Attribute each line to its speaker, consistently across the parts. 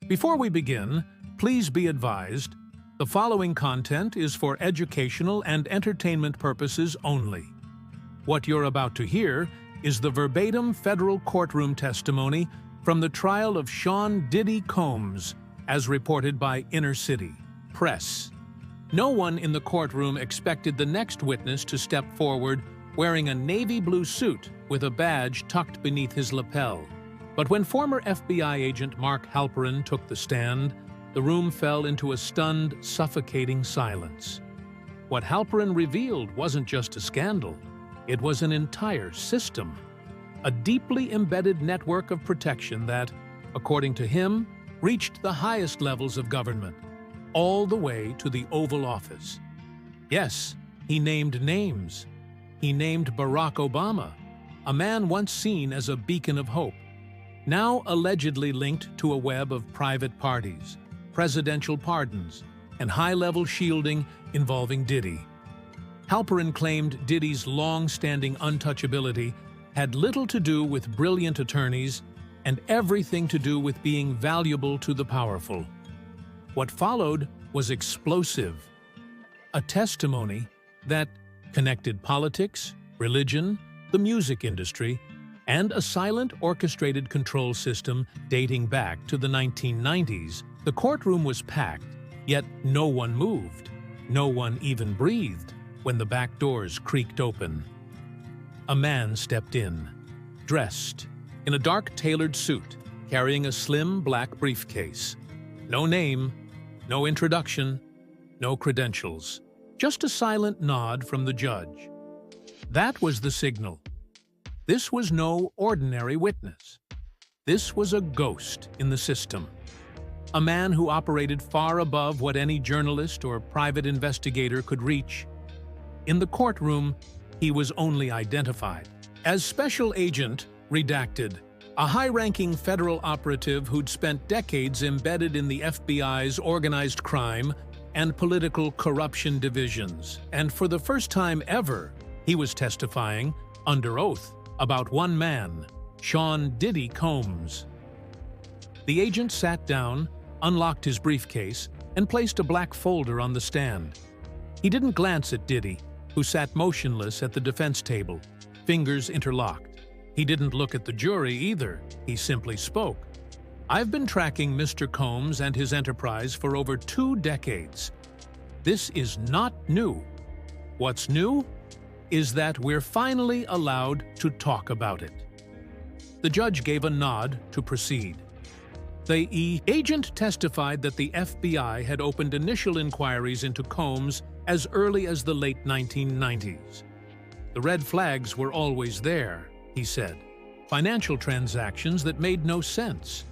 Speaker 1: Before we begin, please be advised, the following content is for educational and entertainment purposes only. What you're about to hear is the verbatim federal courtroom testimony from the trial of Sean Diddy Combs, as reported by Inner City Press. No one in the courtroom expected the next witness to step forward wearing a navy blue suit with a badge tucked beneath his lapel. But when former FBI agent Mark Halperin took the stand, the room fell into a stunned, suffocating silence. What Halperin revealed wasn't just a scandal, it was an entire system, a deeply embedded network of protection that, according to him, reached the highest levels of government, all the way to the Oval Office. Yes, he named names. He named Barack Obama, a man once seen as a beacon of hope, now allegedly linked to a web of private parties, presidential pardons, and high-level shielding involving Diddy. Halperin claimed Diddy's long-standing untouchability had little to do with brilliant attorneys and everything to do with being valuable to the powerful. What followed was explosive, a testimony that connected politics, religion, the music industry, and a silent orchestrated control system dating back to the 1990s. The courtroom was packed, yet no one moved. No one even breathed when the back doors creaked open. A man stepped in, dressed in a dark tailored suit, carrying a slim black briefcase. No name, no introduction, no credentials, just a silent nod from the judge. That was the signal. This was no ordinary witness. This was a ghost in the system. A man who operated far above what any journalist or private investigator could reach. In the courtroom, he was only identified as Special Agent Redacted, a high-ranking federal operative who'd spent decades embedded in the FBI's organized crime and political corruption divisions. And for the first time ever, he was testifying, under oath, about one man, Sean Diddy Combs. The agent sat down, unlocked his briefcase, and placed a black folder on the stand. He didn't glance at Diddy, who sat motionless at the defense table, fingers interlocked. He didn't look at the jury either. He simply spoke. "I've been tracking Mr. Combs and his enterprise for over 2 decades. This is not new. What's new is that we're finally allowed to talk about it." The judge gave a nod to proceed. The agent testified that the FBI had opened initial inquiries into Combs as early as the late 1990s. The red flags were always there, he said. Financial transactions that made no sense.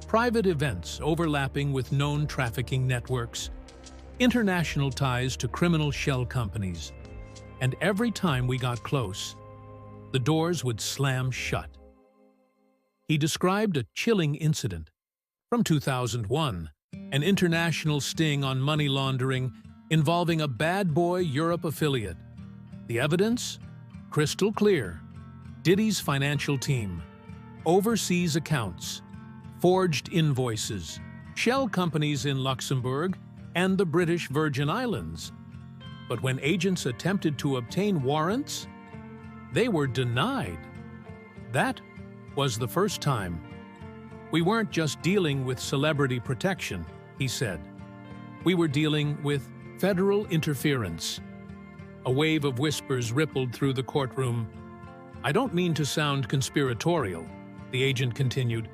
Speaker 1: Private events overlapping with known trafficking networks. International ties to criminal shell companies. And every time we got close, the doors would slam shut. He described a chilling incident from 2001, an international sting on money laundering involving a bad boy Europe affiliate. The evidence? Crystal clear. Diddy's financial team, overseas accounts, forged invoices, shell companies in Luxembourg and the British Virgin Islands. But when agents attempted to obtain warrants, they were denied. That was the first time. "We weren't just dealing with celebrity protection," he said. "We were dealing with federal interference." A wave of whispers rippled through the courtroom. "I don't mean to sound conspiratorial," the agent continued,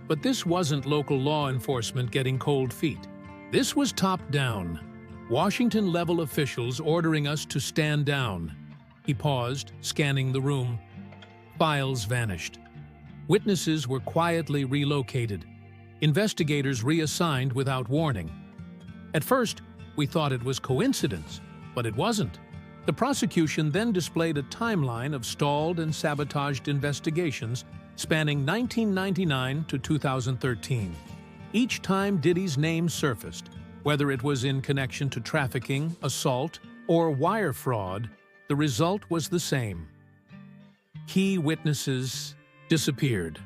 Speaker 1: "but this wasn't local law enforcement getting cold feet. This was top-down. Washington-level officials ordering us to stand down." He paused, scanning the room. Files vanished. Witnesses were quietly relocated. Investigators reassigned without warning. At first, we thought it was coincidence, but it wasn't. The prosecution then displayed a timeline of stalled and sabotaged investigations spanning 1999 to 2013. Each time Diddy's name surfaced, whether it was in connection to trafficking, assault, or wire fraud, the result was the same. Key witnesses disappeared.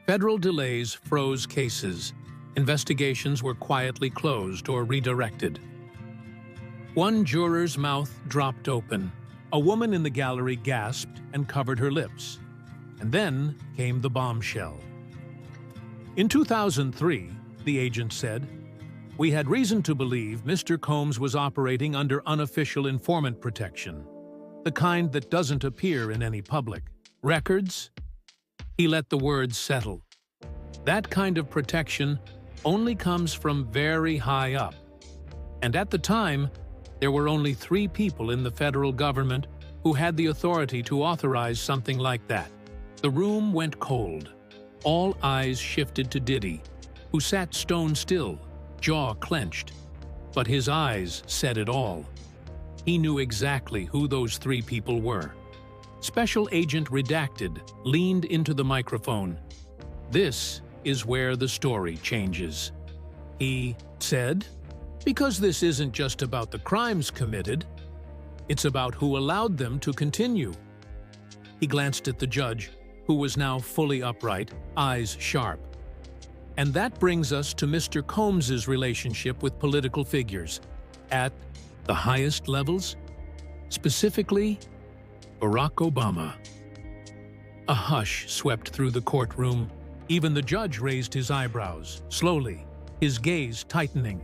Speaker 1: Federal delays froze cases, Investigations were quietly closed or redirected. One juror's mouth dropped open. A woman in the gallery gasped and covered her lips. And then came the bombshell. In 2003, the agent said, "We had reason to believe Mr. Combs was operating under unofficial informant protection, the kind that doesn't appear in any public records." He let the words settle. That kind of protection only comes from very high up. And at the time, there were only 3 people in the federal government who had the authority to authorize something like that. The room went cold. All eyes shifted to Diddy, who sat stone still, jaw clenched. But his eyes said it all. He knew exactly who those 3 people were. Special Agent Redacted leaned into the microphone. This is where the story changes. He said, "Because this isn't just about the crimes committed, it's about who allowed them to continue." He glanced at the judge, who was now fully upright, eyes sharp. And that brings us to Mr. Combs's relationship with political figures at the highest levels, specifically Barack Obama. A hush swept through the courtroom. Even the judge raised his eyebrows, slowly, his gaze tightening.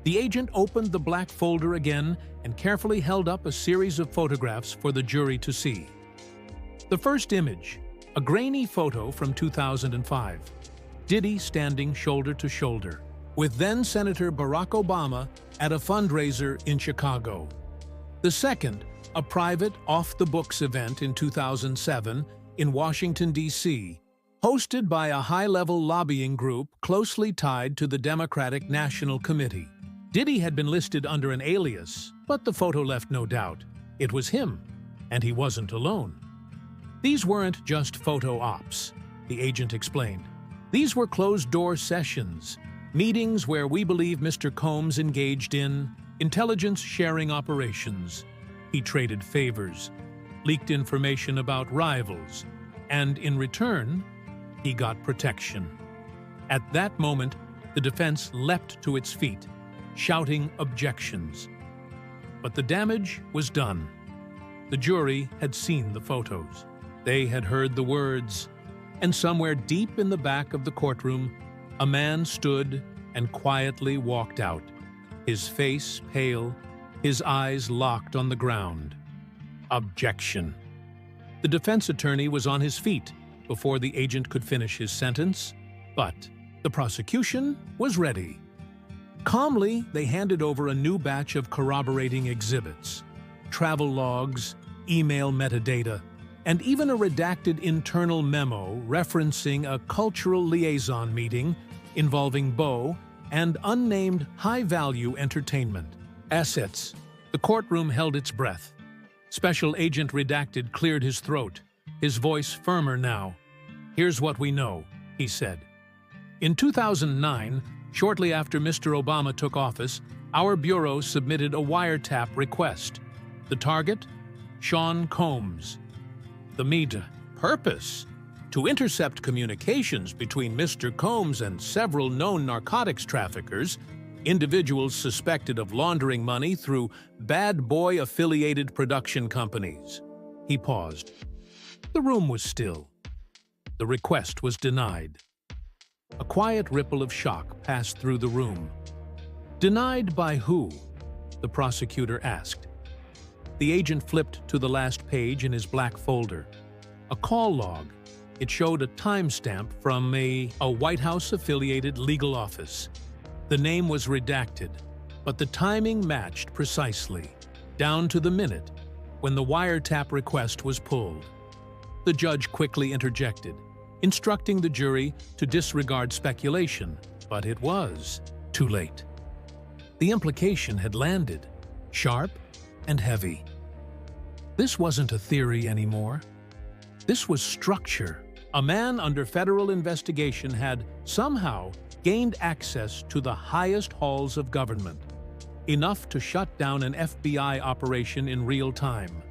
Speaker 1: The agent opened the black folder again and carefully held up a series of photographs for the jury to see. The first image, a grainy photo from 2005, Diddy standing shoulder to shoulder with then-Senator Barack Obama at a fundraiser in Chicago. The second, a private, off-the-books event in 2007 in Washington, D.C., hosted by a high-level lobbying group closely tied to the Democratic National Committee. Diddy had been listed under an alias, but the photo left no doubt. It was him, and he wasn't alone. These weren't just photo ops, the agent explained. These were closed-door sessions, meetings where we believe Mr. Combs engaged in intelligence-sharing operations. He traded favors, leaked information about rivals, and in return, he got protection. At that moment, the defense leapt to its feet, shouting objections. But the damage was done. The jury had seen the photos. They had heard the words, and somewhere deep in the back of the courtroom, a man stood and quietly walked out, his face pale, his eyes locked on the ground. Objection. The defense attorney was on his feet before the agent could finish his sentence, but the prosecution was ready. Calmly, they handed over a new batch of corroborating exhibits, travel logs, email metadata, and even a redacted internal memo referencing a cultural liaison meeting involving Bo and unnamed high-value entertainment assets. The courtroom held its breath. Special Agent Redacted cleared his throat, his voice firmer now. "Here's what we know," he said. In 2009, shortly after Mr. Obama took office, our bureau submitted a wiretap request. The target? Sean Combs. The purpose? To intercept communications between Mr. Combs and several known narcotics traffickers, individuals suspected of laundering money through bad boy-affiliated production companies. He paused. The room was still. The request was denied. A quiet ripple of shock passed through the room. Denied by who? The prosecutor asked. The agent flipped to the last page in his black folder. A call log. It showed a timestamp from a White House-affiliated legal office. The name was redacted, but the timing matched precisely, down to the minute, when the wiretap request was pulled. The judge quickly interjected, instructing the jury to disregard speculation, but it was too late. The implication had landed, sharp and heavy. This wasn't a theory anymore. This was structure. A man under federal investigation had somehow gained access to the highest halls of government, enough to shut down an FBI operation in real time.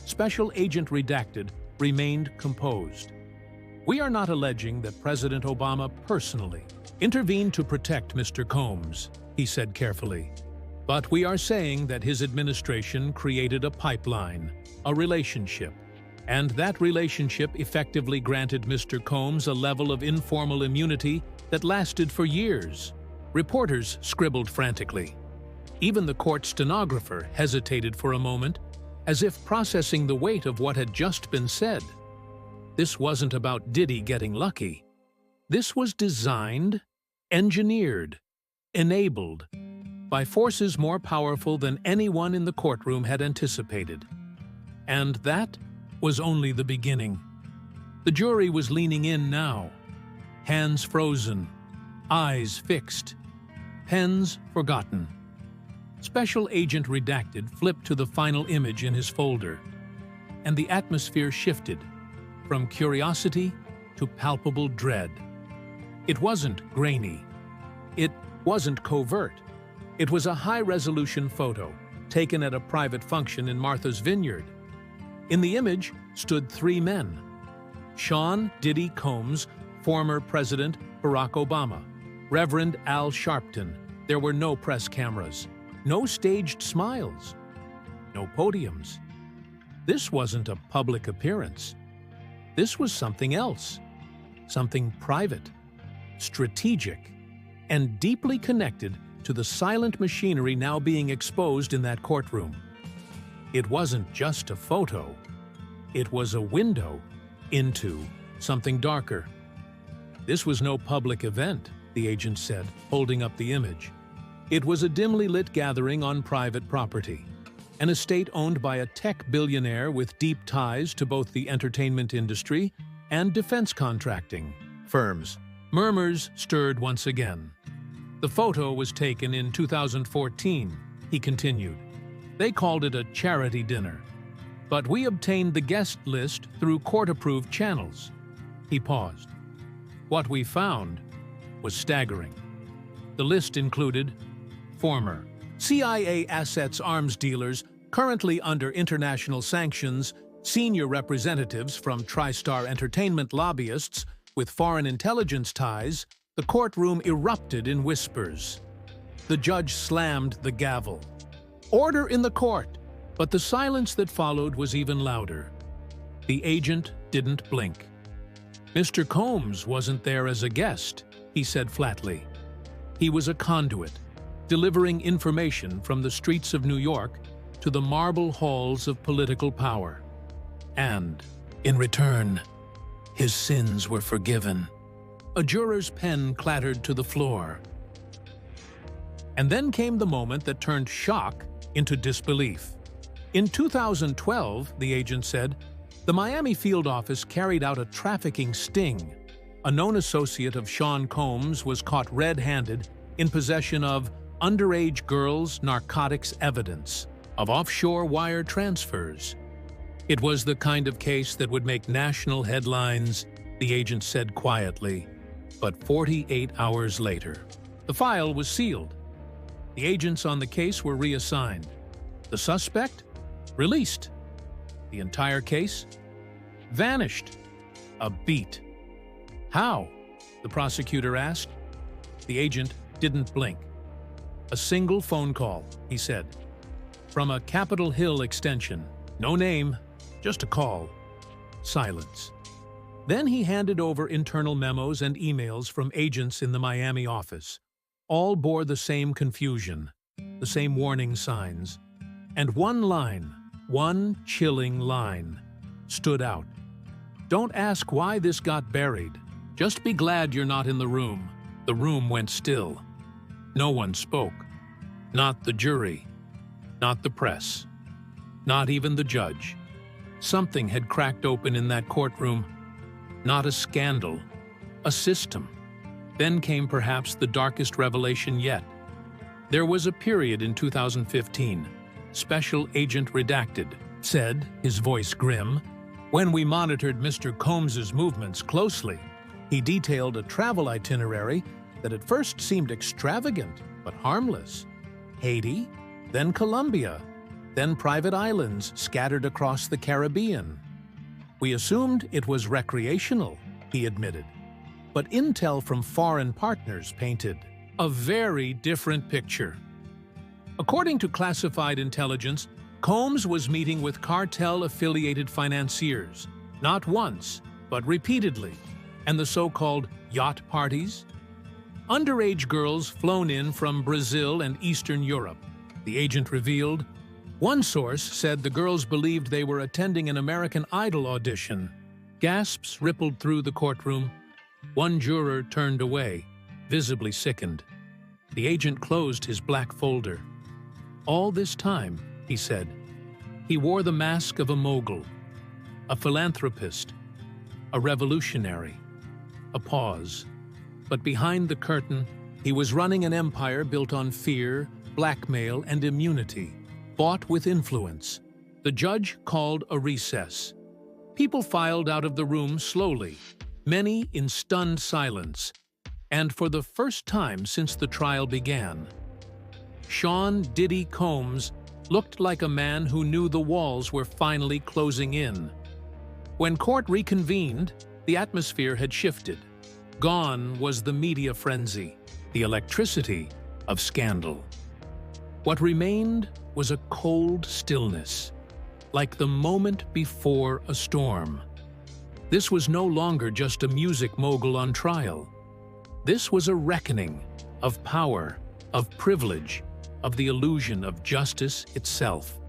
Speaker 1: Special Agent Redacted remained composed. We are not alleging that President Obama personally intervened to protect Mr. Combs, he said carefully. But we are saying that his administration created a pipeline, a relationship, and that relationship effectively granted Mr. Combs a level of informal immunity that lasted for years. Reporters scribbled frantically. Even the court stenographer hesitated for a moment, as if processing the weight of what had just been said. This wasn't about Diddy getting lucky. This was designed, engineered, enabled by forces more powerful than anyone in the courtroom had anticipated. And that was only the beginning. The jury was leaning in now, hands frozen, eyes fixed, pens forgotten. Special Agent Redacted flipped to the final image in his folder, and the atmosphere shifted from curiosity to palpable dread. It wasn't grainy. It wasn't covert. It was a high-resolution photo taken at a private function in Martha's Vineyard. In the image stood three men: Sean Diddy Combs, former President Barack Obama, Reverend Al Sharpton. There were no press cameras, no staged smiles, no podiums. This wasn't a public appearance. This was something else, something private, strategic, and deeply connected to the silent machinery now being exposed in that courtroom. It wasn't just a photo. It was a window into something darker. This was no public event, the agent said, holding up the image. It was a dimly lit gathering on private property, an estate owned by a tech billionaire with deep ties to both the entertainment industry and defense contracting firms. Murmurs stirred once again. The photo was taken in 2014, he continued. They called it a charity dinner, but we obtained the guest list through court-approved channels. He paused. What we found was staggering. The list included former CIA assets arms dealers currently under international sanctions, senior representatives from TriStar Entertainment lobbyists with foreign intelligence ties. The courtroom erupted in whispers. The judge slammed the gavel. Order in the court! But the silence that followed was even louder. The agent didn't blink. Mr. Combs wasn't there as a guest, he said flatly. He was a conduit, delivering information from the streets of New York to the marble halls of political power. And, in return, his sins were forgiven. A juror's pen clattered to the floor. And then came the moment that turned shock into disbelief. In 2012, the agent said, the Miami field office carried out a trafficking sting. A known associate of Sean Combs was caught red-handed in possession of underage girls' narcotics evidence, of offshore wire transfers. It was the kind of case that would make national headlines, the agent said quietly. But 48 hours later, the file was sealed. The agents on the case were reassigned. The suspect? Released. The entire case? Vanished. A beat. How? The prosecutor asked. The agent didn't blink. A single phone call, he said. From a Capitol Hill extension. No name, just a call. Silence. Then he handed over internal memos and emails from agents in the Miami office. All bore the same confusion, the same warning signs. And one line, one chilling line, stood out. Don't ask why this got buried. Just be glad you're not in the room. The room went still. No one spoke. Not the jury. Not the press. Not even the judge. Something had cracked open in that courtroom. Not a scandal, a system. Then came perhaps the darkest revelation yet. There was a period in 2015, Special Agent Redacted said, his voice grim, when we monitored Mr. Combs's movements closely. He detailed a travel itinerary that at first seemed extravagant but harmless. Haiti, then Colombia, then private islands scattered across the Caribbean. We assumed it was recreational, he admitted. But intel from foreign partners painted a very different picture. According to classified intelligence, Combs was meeting with cartel-affiliated financiers, not once, but repeatedly, and the so-called yacht parties. Underage girls flown in from Brazil and Eastern Europe, the agent revealed. One source said the girls believed they were attending an American Idol audition. Gasps rippled through the courtroom. One juror turned away, visibly sickened. The agent closed his black folder. All this time, he said, he wore the mask of a mogul, a philanthropist, a revolutionary. A pause. But behind the curtain, he was running an empire built on fear, blackmail, and immunity, bought with influence. The judge called a recess. People filed out of the room slowly, many in stunned silence. And for the first time since the trial began, Sean Diddy Combs looked like a man who knew the walls were finally closing in. When court reconvened, the atmosphere had shifted. Gone was the media frenzy, the electricity of scandal. What remained was a cold stillness, like the moment before a storm. This was no longer just a music mogul on trial. This was a reckoning of power, of privilege, of the illusion of justice itself.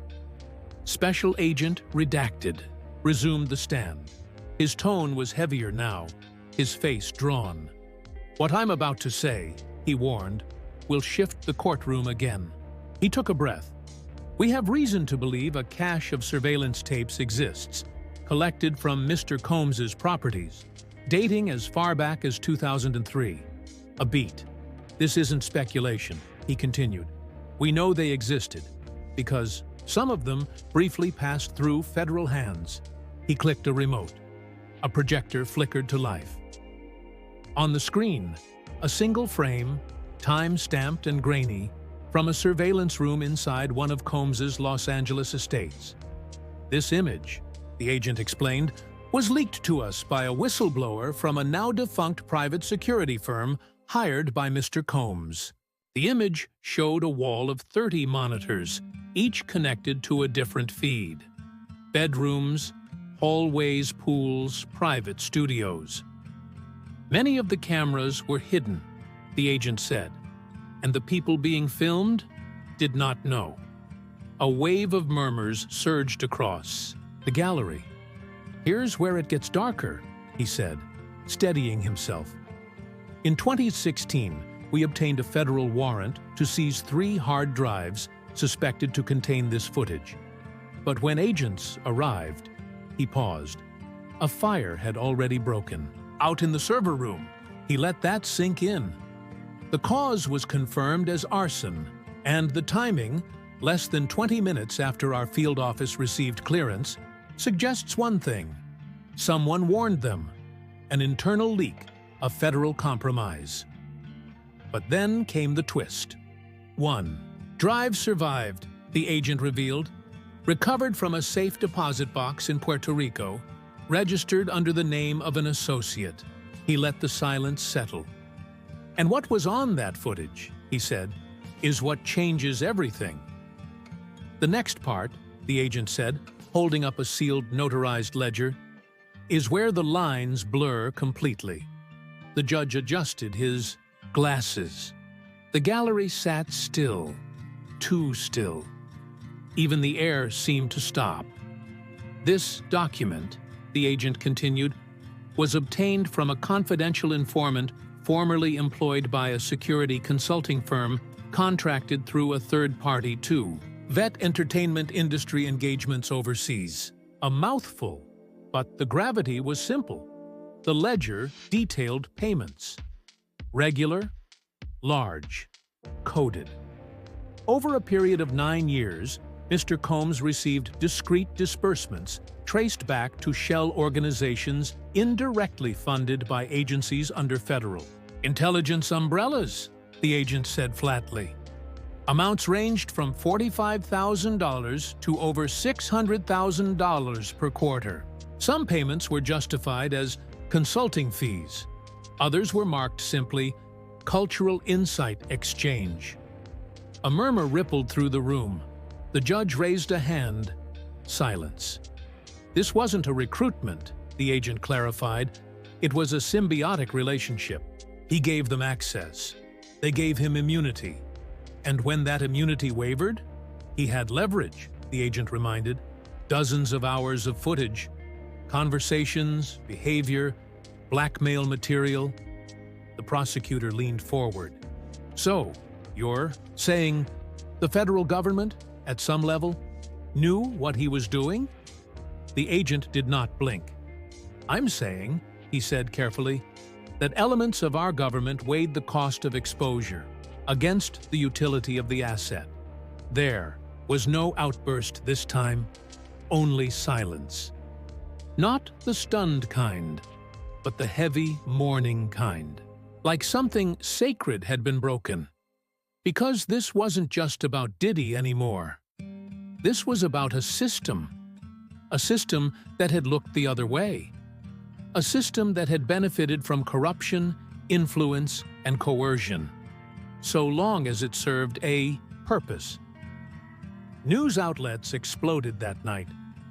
Speaker 1: Special Agent Redacted resumed the stand. His tone was heavier now, his face drawn. "What I'm about to say," he warned, "will shift the courtroom again." He took a breath. "We have reason to believe a cache of surveillance tapes exists, collected from Mr. Combs's properties, dating as far back as 2003. A beat. This isn't speculation," he continued. "We know they existed, because some of them briefly passed through federal hands." He clicked a remote. A projector flickered to life. On the screen, a single frame, time-stamped and grainy, from a surveillance room inside one of Combs's Los Angeles estates. "This image," the agent explained, "was leaked to us by a whistleblower from a now-defunct private security firm hired by Mr. Combs." The image showed a wall of 30 monitors, each connected to a different feed. Bedrooms, hallways, pools, private studios. Many of the cameras were hidden, the agent said, and the people being filmed did not know. A wave of murmurs surged across the gallery. "Here's where it gets darker," he said, steadying himself. "In 2016, we obtained a federal warrant to seize 3 hard drives suspected to contain this footage. But when agents arrived," he paused, "a fire had already broken. Out in the server room." He let that sink in. The cause was confirmed as arson, and the timing, less than 20 minutes after our field office received clearance, suggests one thing. Someone warned them. An internal leak, a federal compromise. But then came the twist. 1. Drive survived, the agent revealed. Recovered from a safe deposit box in Puerto Rico, registered under the name of an associate. He let the silence settle. "And what was on that footage," he said, "is what changes everything." "The next part," the agent said, holding up a sealed notarized ledger, "is where the lines blur completely." The judge adjusted his glasses. The gallery sat still, too still. Even the air seemed to stop. "This document," the agent continued, "was obtained from a confidential informant formerly employed by a security consulting firm contracted through a third party to vet entertainment industry engagements overseas." A mouthful, but the gravity was simple. The ledger detailed payments. Regular, large, coded. Over a period of 9 years, Mr. Combs received discrete disbursements traced back to shell organizations indirectly funded by agencies under federal intelligence umbrellas, the agent said flatly. Amounts ranged from $45,000 to over $600,000 per quarter. Some payments were justified as consulting fees. Others were marked simply cultural insight exchange. A murmur rippled through the room. The judge raised a hand. Silence. This wasn't a recruitment, the agent clarified. It was a symbiotic relationship. He gave them access. They gave him immunity. And when that immunity wavered, he had leverage, the agent reminded. Dozens of hours of footage, conversations, behavior, blackmail material. The prosecutor leaned forward. So, you're saying the federal government, at some level, knew what he was doing? The agent did not blink. I'm saying, he said carefully, that elements of our government weighed the cost of exposure against the utility of the asset. There was no outburst this time, only silence. Not the stunned kind, but the heavy, mourning kind. Like something sacred had been broken. Because this wasn't just about Diddy anymore. This was about a system that had looked the other way. A system that had benefited from corruption, influence, and coercion, so long as it served a purpose. News outlets exploded that night,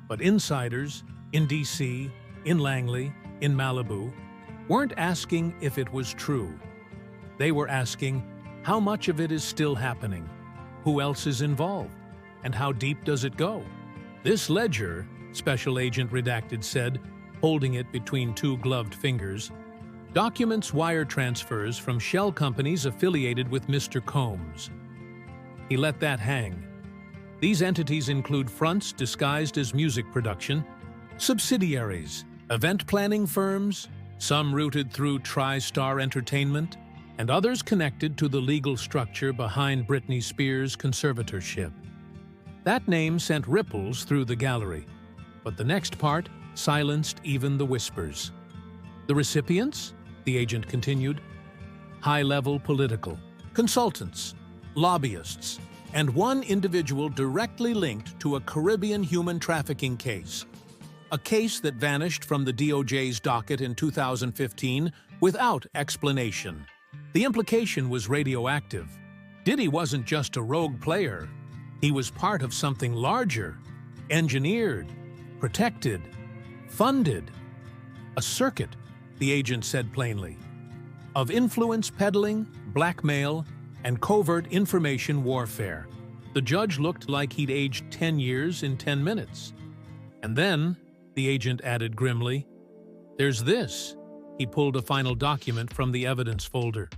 Speaker 1: but insiders in D.C., in Langley, in Malibu, weren't asking if it was true. They were asking, how much of it is still happening? Who else is involved? And how deep does it go? This ledger, Special Agent Redacted said, holding it between two gloved fingers, documents wire transfers from shell companies affiliated with Mr. Combs. He let that hang. These entities include fronts disguised as music production, subsidiaries, event planning firms, some routed through TriStar Entertainment, and others connected to the legal structure behind Britney Spears' conservatorship. That name sent ripples through the gallery, but the next part silenced even the whispers. The recipients, the agent continued, high-level political, consultants, lobbyists, and one individual directly linked to a Caribbean human trafficking case. A case that vanished from the DOJ's docket in 2015 without explanation. The implication was radioactive. Diddy wasn't just a rogue player. He was part of something larger, engineered, protected, funded. A circuit, the agent said plainly, of influence peddling, blackmail, and covert information warfare. The judge looked like he'd aged 10 years in 10 minutes. And then, the agent added grimly, there's this. He pulled a final document from the evidence folder.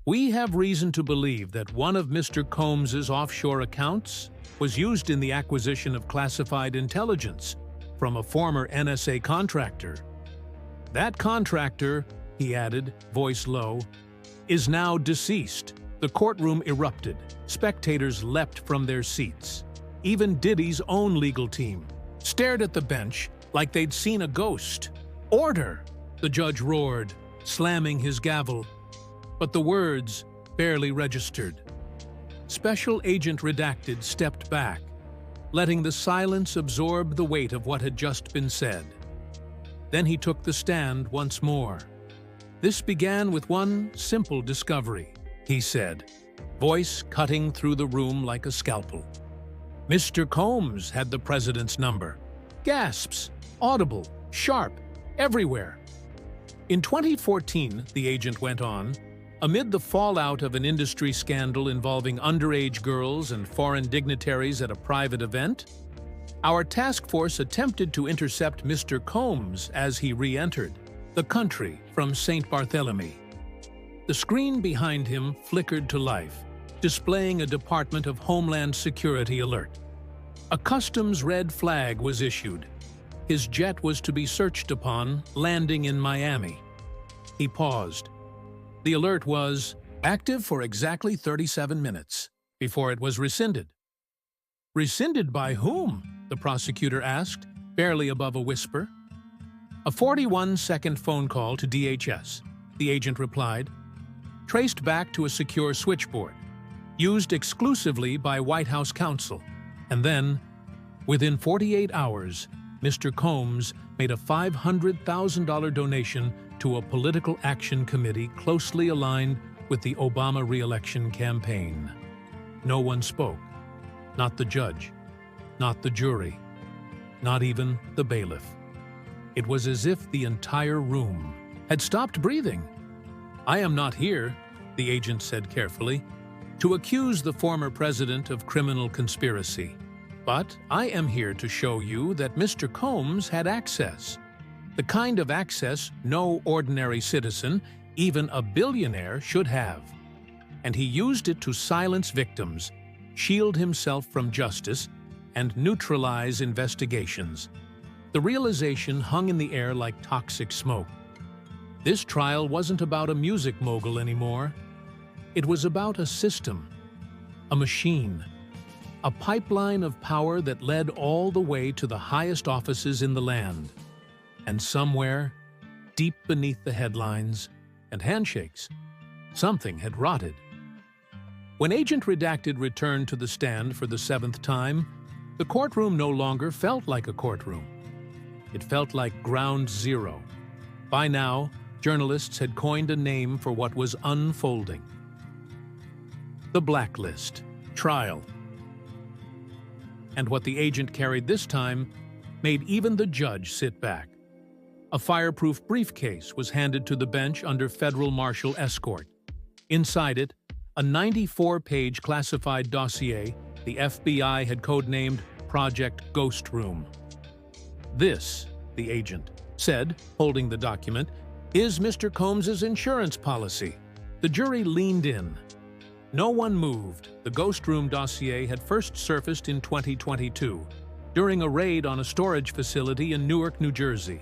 Speaker 1: We have reason to believe that one of Mr. Combs's offshore accounts was used in the acquisition of classified intelligence from a former NSA contractor. That contractor, he added, voice low, is now deceased. The courtroom erupted. Spectators leapt from their seats. Even Diddy's own legal team stared at the bench like they'd seen a ghost. Order! The judge roared, slamming his gavel. But the words barely registered. Special Agent Redacted stepped back, letting the silence absorb the weight of what had just been said. Then he took the stand once more. This began with one simple discovery, he said, voice cutting through the room like a scalpel. Mr. Combs had the president's number. Gasps, audible, sharp, everywhere. In 2014, the agent went on, amid the fallout of an industry scandal involving underage girls and foreign dignitaries at a private event, our task force attempted to intercept Mr. Combs as he re-entered the country from St. Barthélemy. The screen behind him flickered to life, displaying a Department of Homeland Security alert. A customs red flag was issued. His jet was to be searched upon, landing in Miami. He paused. The alert was active for exactly 37 minutes before it was rescinded. Rescinded by whom? The prosecutor asked, barely above a whisper. A 41-second phone call to DHS, the agent replied, traced back to a secure switchboard, used exclusively by White House counsel. And then, within 48 hours, Mr. Combs made a $500,000 donation to a political action committee closely aligned with the Obama re-election campaign. No one spoke. Not the judge, not the jury, not even the bailiff. It was as if the entire room had stopped breathing. "I am not here," the agent said carefully, "to accuse the former president of criminal conspiracy. But I am here to show you that Mr. Combs had access. The kind of access no ordinary citizen, even a billionaire, should have. And he used it to silence victims, shield himself from justice, and neutralize investigations." The realization hung in the air like toxic smoke. This trial wasn't about a music mogul anymore. It was about a system, a machine, a pipeline of power that led all the way to the highest offices in the land. And somewhere, deep beneath the headlines and handshakes, something had rotted. When Agent Redacted returned to the stand for the 7th time, the courtroom no longer felt like a courtroom. It felt like ground zero. By now, journalists had coined a name for what was unfolding. The Blacklist Trial. And what the agent carried this time made even the judge sit back. A fireproof briefcase was handed to the bench under federal marshal escort. Inside it, a 94-page classified dossier the FBI had codenamed Project Ghost Room. "This," the agent said, holding the document, "is Mr. Combs's insurance policy." The jury leaned in. No one moved. The Ghost Room dossier had first surfaced in 2022, during a raid on a storage facility in Newark, New Jersey.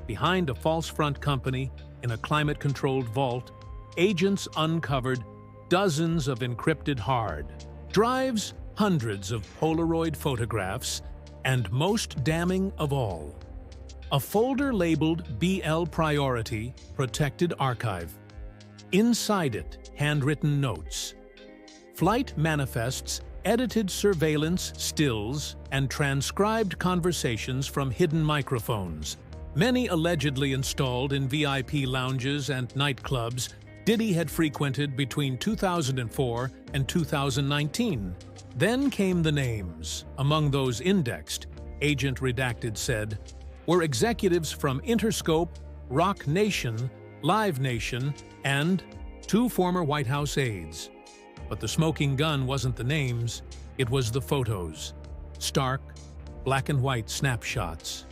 Speaker 1: Behind a false front company, in a climate-controlled vault, agents uncovered dozens of encrypted hard drives, hundreds of Polaroid photographs, and most damning of all, a folder labeled BL Priority Protected Archive. Inside it, handwritten notes, flight manifests, edited surveillance stills, and transcribed conversations from hidden microphones, many allegedly installed in VIP lounges and nightclubs Diddy had frequented between 2004 and 2019. Then came the names. Among those indexed, Agent Redacted said, were executives from Interscope, Rock Nation, Live Nation, and 2 former White House aides. But the smoking gun wasn't the names, it was the photos. Stark, black and white snapshots.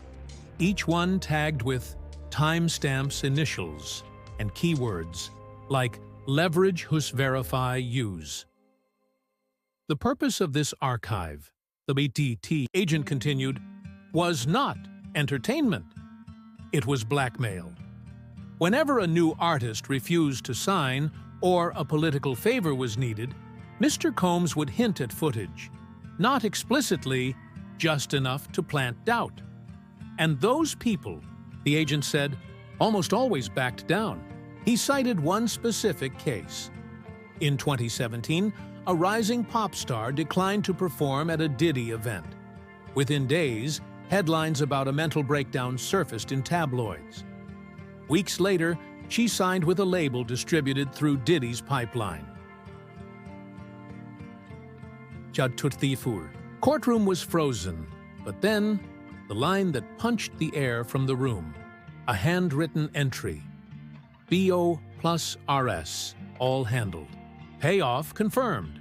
Speaker 1: Each one tagged with timestamps, initials, and keywords like leverage, hus verify, use. The purpose of this archive, the BTT agent continued, was not entertainment. It was blackmail. Whenever a new artist refused to sign or a political favor was needed, Mr. Combs would hint at footage, not explicitly, just enough to plant doubt. And those people, the agent said, almost always backed down. He cited one specific case. In 2017, a rising pop star declined to perform at a Diddy event. Within days, headlines about a mental breakdown surfaced in tabloids. Weeks later, she signed with a label distributed through Diddy's pipeline. Courtroom was frozen, but then, the line that punched the air from the room, a handwritten entry. BO plus RS, all handled. Payoff confirmed.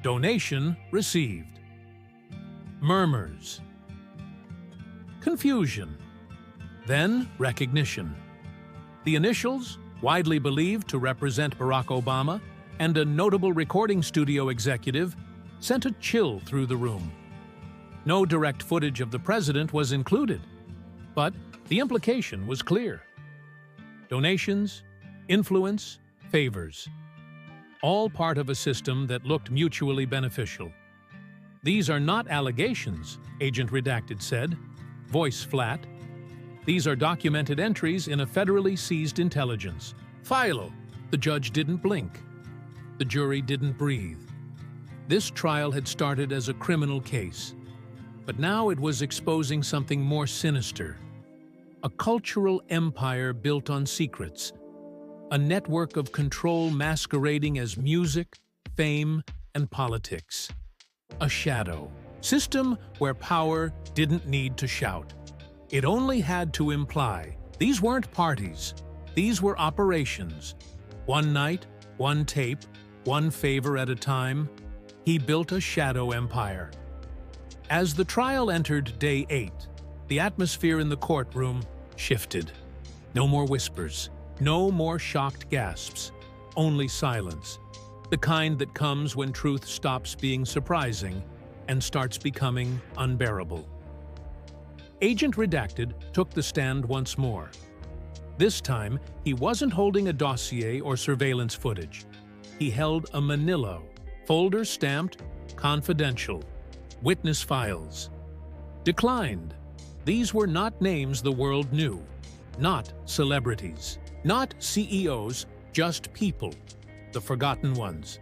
Speaker 1: Donation received. Murmurs. Confusion. Then recognition. The initials, widely believed to represent Barack Obama, and a notable recording studio executive, sent a chill through the room. No direct footage of the president was included, but the implication was clear. Donations, influence, favors. All part of a system that looked mutually beneficial. These are not allegations, Agent Redacted said, voice flat. These are documented entries in a federally seized intelligence. Philo. The judge didn't blink. The jury didn't breathe. This trial had started as a criminal case, but now it was exposing something more sinister. a cultural empire built on secrets, a network of control masquerading as music, fame, and politics. A shadow system where power didn't need to shout. It only had to imply. These weren't parties. These were operations. One night, one tape, one favor at a time, he built a shadow empire. As the trial entered day 8, the atmosphere in the courtroom shifted. No more whispers, no more shocked gasps, only silence. The kind that comes when truth stops being surprising and starts becoming unbearable. Agent Redacted took the stand once more. This time, he wasn't holding a dossier or surveillance footage. He held a manila, folder stamped confidential, witness files. Declined. These were not names the world knew, not celebrities, not CEOs, just people, the forgotten ones.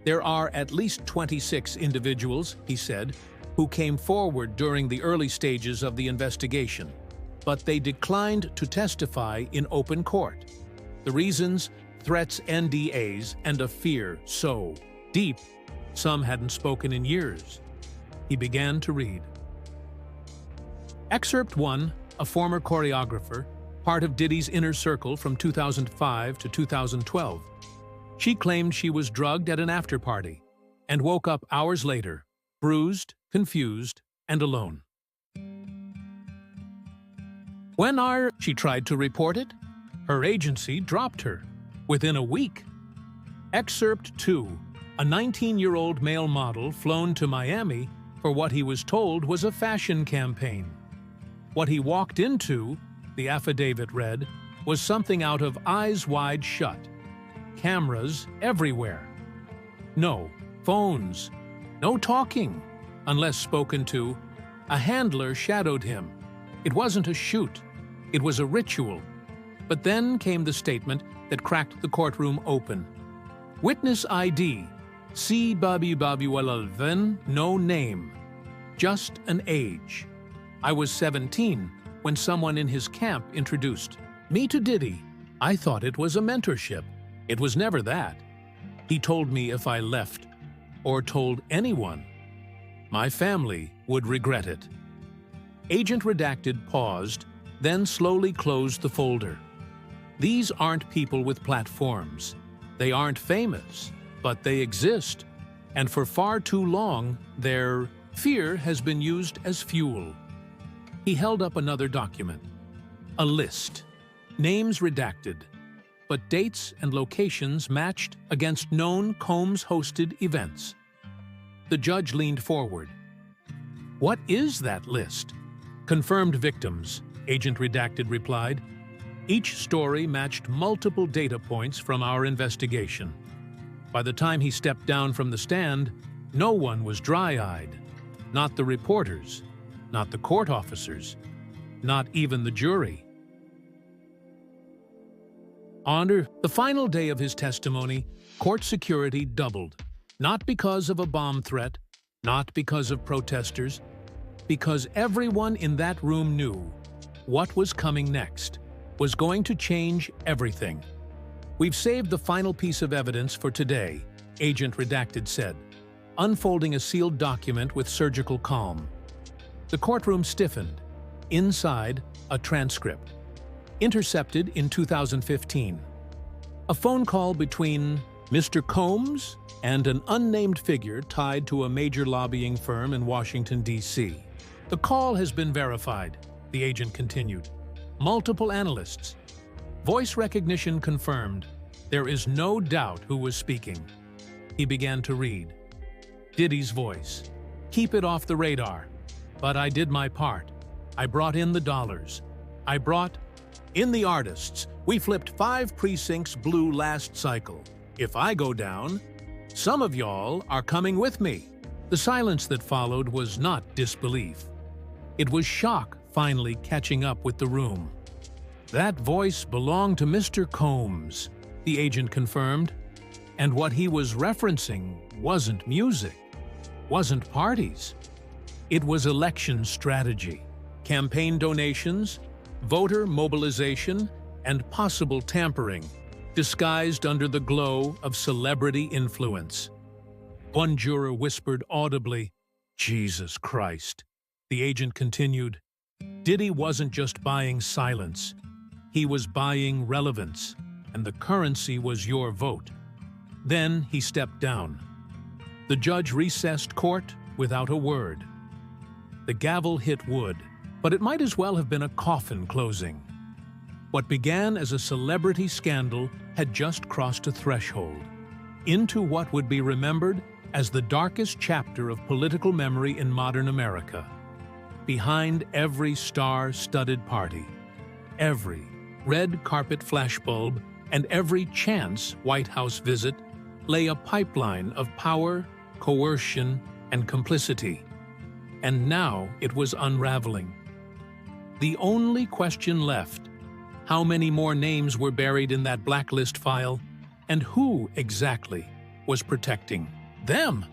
Speaker 1: There are at least 26 individuals, he said, who came forward during the early stages of the investigation, but they declined to testify in open court. The reasons? Threats, NDAs, and a fear so deep, some hadn't spoken in years. He began to read. Excerpt 1, a former choreographer, part of Diddy's inner circle from 2005 to 2012. She claimed she was drugged at an after-party and woke up hours later, bruised, confused, and alone. When she tried to report it, her agency dropped her within a week. Excerpt 2, a 19-year-old male model flown to Miami for what he was told was a fashion campaign. What he walked into, the affidavit read, was something out of Eyes Wide Shut. Cameras everywhere. No phones. No talking, unless spoken to. A handler shadowed him. It wasn't a shoot. It was a ritual. But then came the statement that cracked the courtroom open. Witness ID. C. Babi Walven, no name. Just an age. I was 17 when someone in his camp introduced me to Diddy. I thought it was a mentorship. It was never that. He told me if I left, or told anyone, my family would regret it. Agent Redacted paused, then slowly closed the folder. These aren't people with platforms. They aren't famous, but they exist. And for far too long, their fear has been used as fuel. He held up another document. A list. Names redacted, but dates and locations matched against known Combs-hosted events. The judge leaned forward. What is that list? Confirmed victims, Agent Redacted replied. Each story matched multiple data points from our investigation. By the time he stepped down from the stand, no one was dry-eyed. Not the reporters, not the court officers, not even the jury. On the final day of his testimony, court security doubled. Not because of a bomb threat, not because of protesters, because everyone in that room knew what was coming next was going to change everything. We've saved the final piece of evidence for today, Agent Redacted said, unfolding a sealed document with surgical calm. The courtroom stiffened. Inside, a transcript. Intercepted in 2015. A phone call between Mr. Combs and an unnamed figure tied to a major lobbying firm in Washington, D.C. The call has been verified, the agent continued. Multiple analysts. Voice recognition confirmed. There is no doubt who was speaking. He began to read. Diddy's voice. Keep it off the radar. But I did my part. I brought in the dollars. I brought in the artists. We flipped 5 precincts blue last cycle. If I go down, some of y'all are coming with me. The silence that followed was not disbelief. It was shock finally catching up with the room. That voice belonged to Mr. Combs, the agent confirmed. And what he was referencing wasn't music, wasn't parties. It was election strategy, campaign donations, voter mobilization, and possible tampering, disguised under the glow of celebrity influence. One juror whispered audibly, "Jesus Christ." The agent continued, "Diddy wasn't just buying silence. He was buying relevance, and the currency was your vote." Then he stepped down. The judge recessed court without a word. The gavel hit wood, but it might as well have been a coffin closing. What began as a celebrity scandal had just crossed a threshold into what would be remembered as the darkest chapter of political memory in modern America. Behind every star-studded party, every red carpet flashbulb, and every chance White House visit lay a pipeline of power, coercion, and complicity. And now it was unraveling. The only question left: how many more names were buried in that blacklist file, and who exactly was protecting them?